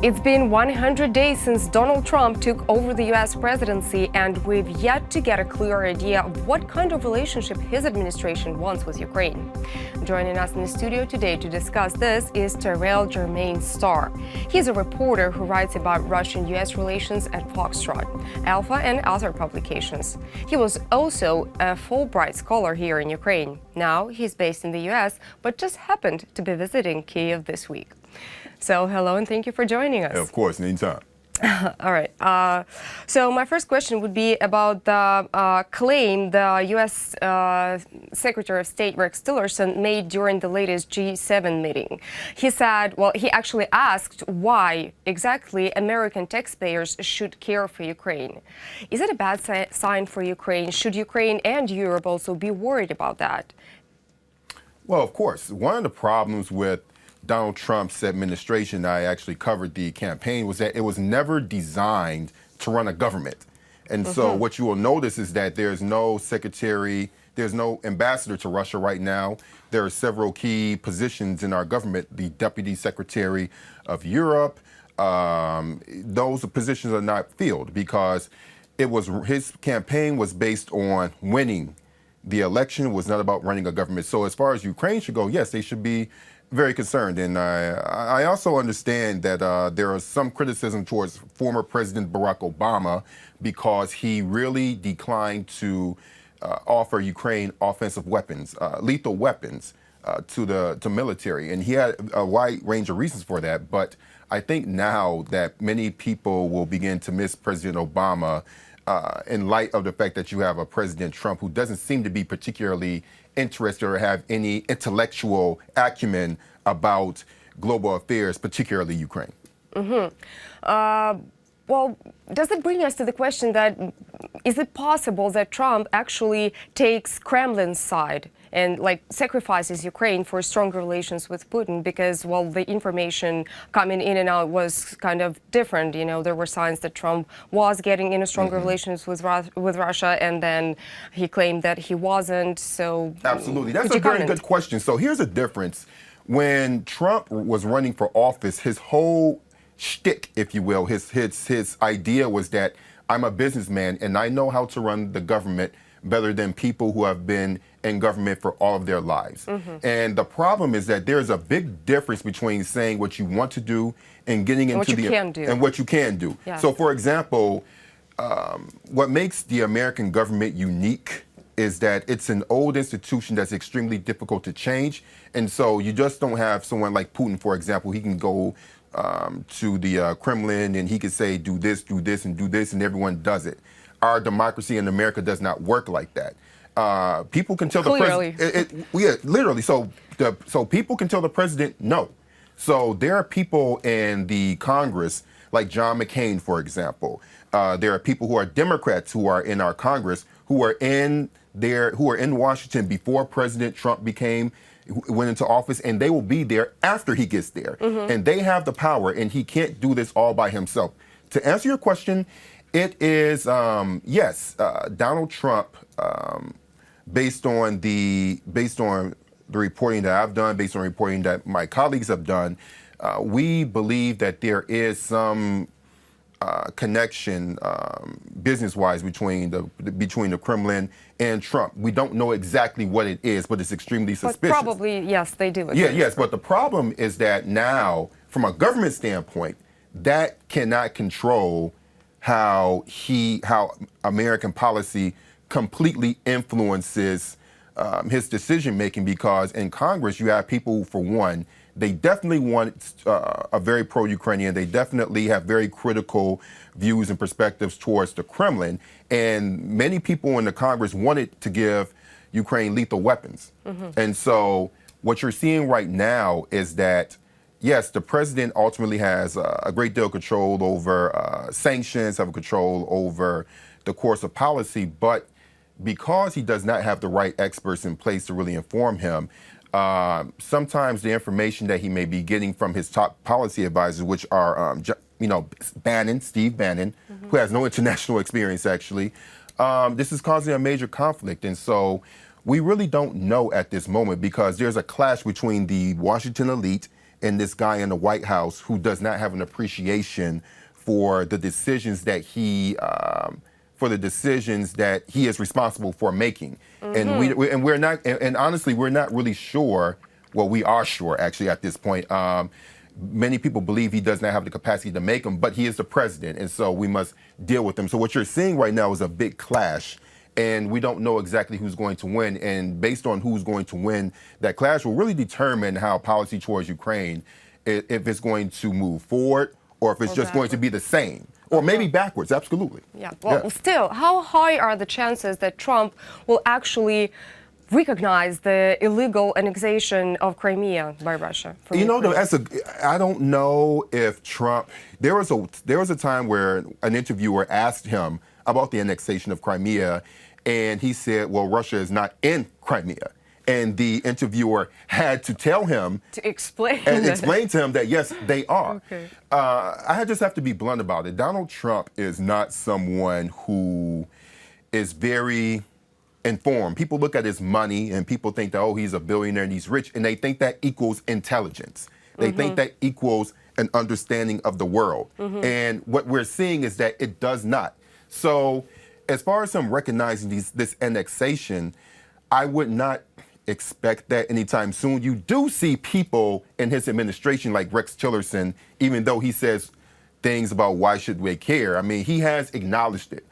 It's been 100 days since Donald Trump took over the U.S. presidency, and we've yet to get a clear idea of what kind of relationship his administration wants with Ukraine. Joining us in the studio today to discuss this is Terrell Jermaine Starr. He's a reporter who writes about Russian-U.S. relations at Foxtrot Alpha and other publications. He was also a Fulbright scholar here in Ukraine. Now he's based in the U.S., but just happened to be visiting Kyiv this week. So hello and thank you for joining us. Of course, anytime. All right. So my first question would be about the claim the U.S. Secretary of State Rex Tillerson made during the latest G7 meeting. He said, well, he actually asked why exactly American taxpayers should care for Ukraine. Is it a bad sign for Ukraine? Should Ukraine and Europe also be worried about that? Well, of course. One of the problems with Donald Trump's administration, I actually covered the campaign, was that it was never designed to run a government. And so what you will notice is that there's no ambassador to Russia right now. There are several key positions in our government, the Deputy Secretary of Europe. Those positions are not filled because his campaign was based on winning the election, was not about running a government. So as far as Ukraine should go, yes, they should be very concerned. And I also understand that there is some criticism towards former President Barack Obama because he really declined to offer Ukraine offensive weapons, lethal weapons to military. And he had a wide range of reasons for that. But I think now that many people will begin to miss President Obama in light of the fact that you have a President Trump who doesn't seem to be particularly interested or have any intellectual acumen about global affairs, particularly Ukraine. Well, does it bring us to the question that is it possible that Trump actually takes Kremlin's side and sacrifices Ukraine for stronger relations with Putin because, well, the information coming in and out was kind of different. You know, there were signs that Trump was getting in a stronger relations with Russia, and then he claimed that he wasn't. So absolutely, that's a very good question. So here's a difference. When Trump was running for office, his whole shtick, if you will, his idea was that I'm a businessman and I know how to run the government better than people who have been in government for all of their lives. And the problem is that there's a big difference between saying what you want to do and getting into what you can do. Yeah. So, for example, what makes the American government unique is that it's an old institution that's extremely difficult to change. And so you just don't have someone like Putin, for example. He can go to the Kremlin and he could say, do this, and do this, and everyone does it. Our democracy in America does not work like that. People can tell the president, yeah, literally. So people can tell the president no. So there are people in the Congress, like John McCain, for example. There are people who are Democrats who are in our Congress who are in Washington before President Trump went into office, and they will be there after he gets there. And they have the power, and he can't do this all by himself. To answer your question, it is, yes, Donald Trump, based on the reporting that I've done, based on reporting that my colleagues have done, we believe that there is some connection business-wise between the Kremlin and Trump. We don't know exactly what it is, but it's extremely suspicious. But probably, yes, they do. Yeah, yes, but the problem is that now, from a government standpoint, that cannot control how American policy completely influences his decision-making, because in Congress you have people who, for one, they definitely want a very pro-Ukrainian. They definitely have very critical views and perspectives towards the Kremlin. And many people in the Congress wanted to give Ukraine lethal weapons. And so what you're seeing right now is that, yes, the president ultimately has a great deal of control over sanctions, have control over the course of policy, but because he does not have the right experts in place to really inform him, sometimes the information that he may be getting from his top policy advisors, which are, Steve Bannon, who has no international experience, actually, this is causing a major conflict. And so we really don't know at this moment, because there's a clash between the Washington elite and this guy in the White House who does not have an appreciation for the decisions that he is responsible for making. And we're not, and honestly, we're not really sure. Well, we are sure actually at this point. Many people believe he does not have the capacity to make them, but he is the president, and so we must deal with him. So what you're seeing right now is a big clash, and we don't know exactly who's going to win. And based on who's going to win, that clash will really determine how policy towards Ukraine, if it's going to move forward or if it's just going to be the same. Or maybe backwards, absolutely. Yeah, well, still, how high are the chances that Trump will actually recognize the illegal annexation of Crimea by Russia? You know, I don't know if Trump, there was a time where an interviewer asked him about the annexation of Crimea, and he said, well, Russia is not in Crimea. And the interviewer had to tell him to explain to him that yes, they are. Okay. I just have to be blunt about it. Donald Trump is not someone who is very informed. People look at his money and people think that, oh, he's a billionaire and he's rich, and they think that equals intelligence. They think that equals an understanding of the world. And what we're seeing is that it does not. So as far as him recognizing this annexation, I would not expect that anytime soon. You do see people in his administration like Rex Tillerson, even though he says things about why should we care. I mean, he has acknowledged it.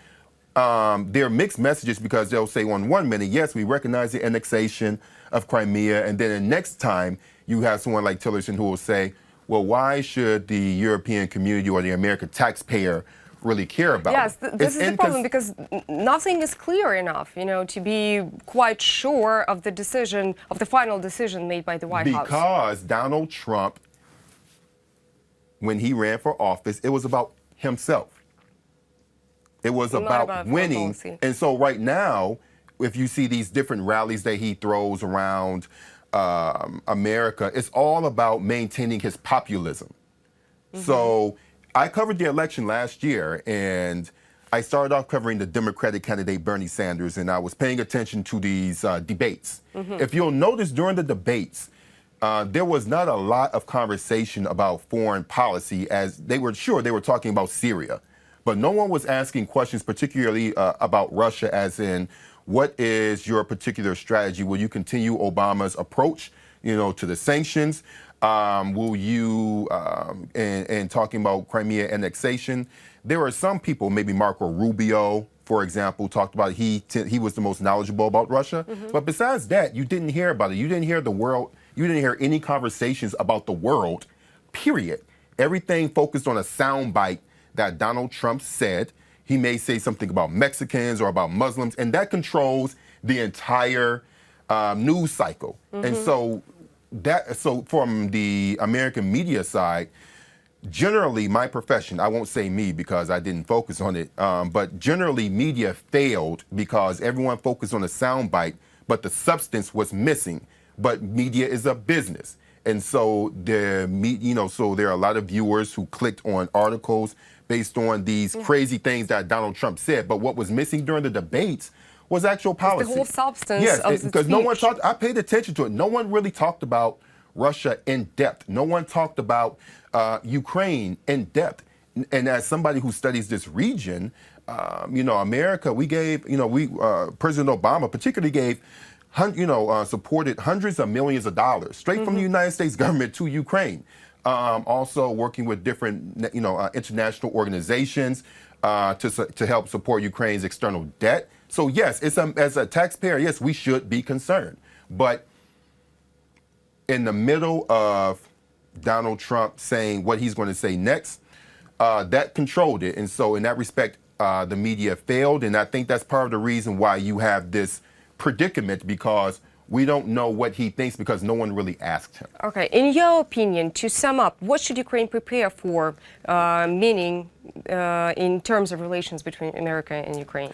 There are mixed messages because they'll say on one minute, yes, we recognize the annexation of Crimea, and then the next time you have someone like Tillerson who will say, well, why should the European community or the American taxpayer really care about it? Yes, this is the problem, because nothing is clear enough, you know, to be quite sure of the decision, of the final decision made by the White House. Because Donald Trump, when he ran for office, it was about himself. It was about winning. And so right now, if you see these different rallies that he throws around America, it's all about maintaining his populism. So I covered the election last year, and I started off covering the Democratic candidate Bernie Sanders, and I was paying attention to these debates. If you'll notice during the debates, there was not a lot of conversation about foreign policy, as they were talking about Syria. But no one was asking questions particularly about Russia, as in, what is your particular strategy? Will you continue Obama's approach, to the sanctions? Will you, and talking about Crimea annexation, there are some people, maybe Marco Rubio, for example, talked about he was the most knowledgeable about Russia. But besides that, you didn't hear about it. You didn't hear the world. You didn't hear any conversations about the world, period. Everything focused on a soundbite that Donald Trump said. He may say something about Mexicans or about Muslims, and that controls the entire news cycle. And so from the American media side, generally my profession, I won't say me because I didn't focus on it, but generally media failed because everyone focused on the soundbite, but the substance was missing. But media is a business. And so so there are a lot of viewers who clicked on articles based on these crazy things that Donald Trump said. But what was missing during the debates was actual policy. The whole substance of the because no one talked. I paid attention to it. No one really talked about Russia in depth. No one talked about Ukraine in depth. And as somebody who studies this region, America, we gave, President Obama particularly gave, supported hundreds of millions of dollars straight from the United States government to Ukraine. Also working with different, international organizations to help support Ukraine's external debt. So yes, as a taxpayer, yes, we should be concerned. But in the middle of Donald Trump saying what he's going to say next, that controlled it. And so in that respect, the media failed. And I think that's part of the reason why you have this predicament, because we don't know what he thinks because no one really asked him. Okay. In your opinion, to sum up, what should Ukraine prepare for, meaning in terms of relations between America and Ukraine?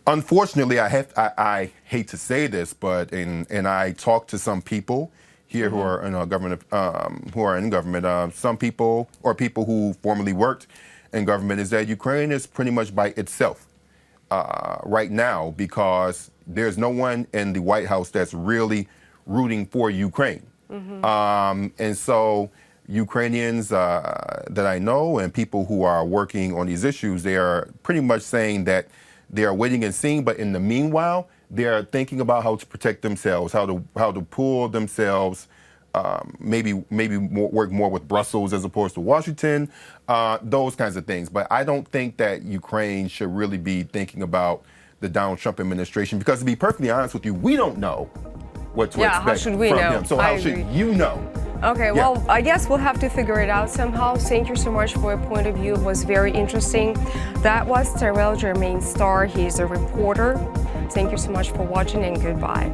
Unfortunately, I hate to say this, but and I talked to some people here who are in government, some people or people who formerly worked in government, is that Ukraine is pretty much by itself right now, because there's no one in the White House that's really rooting for Ukraine. And so Ukrainians that I know and people who are working on these issues, they are pretty much saying that they are waiting and seeing, but in the meanwhile, they are thinking about how to protect themselves, how to pull themselves, maybe work more with Brussels as opposed to Washington, those kinds of things. But I don't think that Ukraine should really be thinking about the Donald Trump administration, because to be perfectly honest with you, we don't know what to expect how should we from know? him. So how should you know? Okay, well, I guess we'll have to figure it out somehow. Thank you so much for your point of view. It was very interesting. That was Terrell Jermaine Starr. He's a reporter. Thank you so much for watching, and goodbye.